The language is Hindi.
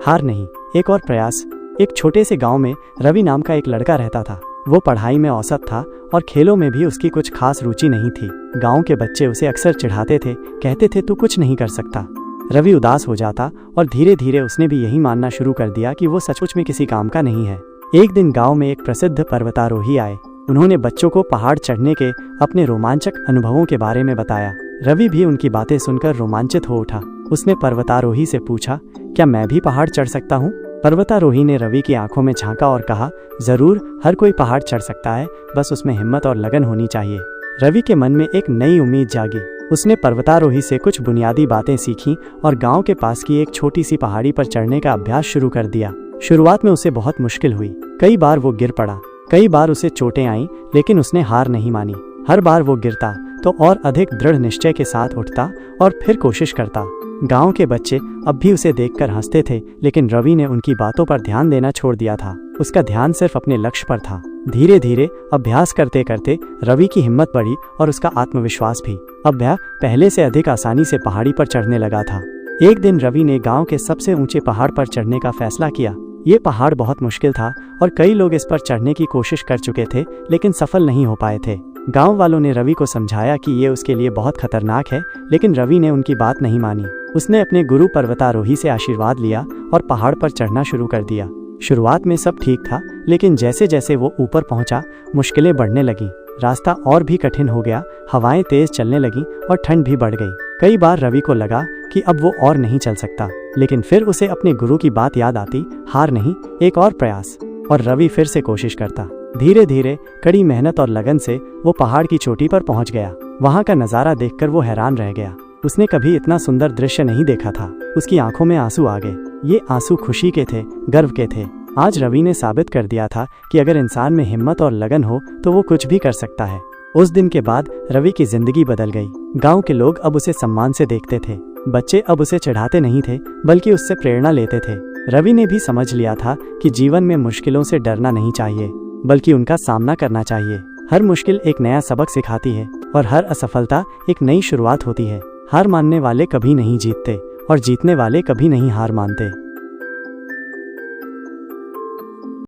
हार नहीं, एक और प्रयास। एक छोटे से गांव में रवि नाम का एक लड़का रहता था। वो पढ़ाई में औसत था और खेलों में भी उसकी कुछ खास रुचि नहीं थी। गांव के बच्चे उसे अक्सर चिढ़ाते थे, कहते थे तू कुछ नहीं कर सकता। रवि उदास हो जाता और धीरे धीरे उसने भी यही मानना शुरू कर दिया कि वो सचमुच में किसी काम का नहीं है। एक दिन गांव में एक प्रसिद्ध पर्वतारोही आए। उन्होंने बच्चों को पहाड़ चढ़ने के अपने रोमांचक अनुभवों के बारे में बताया। रवि भी उनकी बातें सुनकर रोमांचित हो उठा। उसने पर्वतारोही से पूछा, क्या मैं भी पहाड़ चढ़ सकता हूँ? पर्वतारोही ने रवि की आंखों में झांका और कहा, जरूर, हर कोई पहाड़ चढ़ सकता है, बस उसमें हिम्मत और लगन होनी चाहिए। रवि के मन में एक नई उम्मीद जागी। उसने पर्वतारोही से कुछ बुनियादी बातें सीखी और गांव के पास की एक छोटी सी पहाड़ी पर चढ़ने का अभ्यास शुरू कर दिया। शुरुआत में उसे बहुत मुश्किल हुई। कई बार वो गिर पड़ा, कई बार उसे चोटें आईं, लेकिन उसने हार नहीं मानी। हर बार वो गिरता तो और अधिक दृढ़ निश्चय के साथ उठता और फिर कोशिश करता। गांव के बच्चे अब भी उसे देखकर हंसते थे, लेकिन रवि ने उनकी बातों पर ध्यान देना छोड़ दिया था। उसका ध्यान सिर्फ अपने लक्ष्य पर था। धीरे धीरे अभ्यास करते करते रवि की हिम्मत बढ़ी और उसका आत्मविश्वास भी। अब वह पहले से अधिक आसानी से पहाड़ी पर चढ़ने लगा था। एक दिन रवि ने गांव के सबसे ऊंचे पहाड़ पर चढ़ने का फैसला किया। ये पहाड़ बहुत मुश्किल था और कई लोग इस पर चढ़ने की कोशिश कर चुके थे, लेकिन सफल नहीं हो पाए थे। गांव वालों ने रवि को समझाया कि ये उसके लिए बहुत खतरनाक है, लेकिन रवि ने उनकी बात नहीं मानी। उसने अपने गुरु पर्वतारोही से आशीर्वाद लिया और पहाड़ पर चढ़ना शुरू कर दिया। शुरुआत में सब ठीक था, लेकिन जैसे जैसे वो ऊपर पहुंचा, मुश्किलें बढ़ने लगीं। रास्ता और भी कठिन हो गया, हवाएं तेज चलने लगीं और ठंड भी बढ़ गई। कई बार रवि को लगा कि अब वो और नहीं चल सकता, लेकिन फिर उसे अपने गुरु की बात याद आती, हार नहीं, एक और प्रयास। और रवि फिर से कोशिश करता। धीरे धीरे कड़ी मेहनत और लगन से वो पहाड़ की चोटी पर पहुंच गया। वहां का नजारा देखकर वो हैरान रह गया। उसने कभी इतना सुंदर दृश्य नहीं देखा था। उसकी आंखों में आंसू आ गए। ये आंसू खुशी के थे, गर्व के थे। आज रवि ने साबित कर दिया था कि अगर इंसान में हिम्मत और लगन हो तो वो कुछ भी कर सकता है। उस दिन के बाद रवि की जिंदगी बदल गई। गांव के लोग अब उसे सम्मान से देखते थे। बच्चे अब उसे चिढ़ाते नहीं थे, बल्कि उससे प्रेरणा लेते थे। रवि ने भी समझ लिया था कि जीवन में मुश्किलों से डरना नहीं चाहिए, बल्कि उनका सामना करना चाहिए। हर मुश्किल एक नया सबक सिखाती है और हर असफलता एक नई शुरुआत होती है। हार मानने वाले कभी नहीं जीतते और जीतने वाले कभी नहीं हार मानते।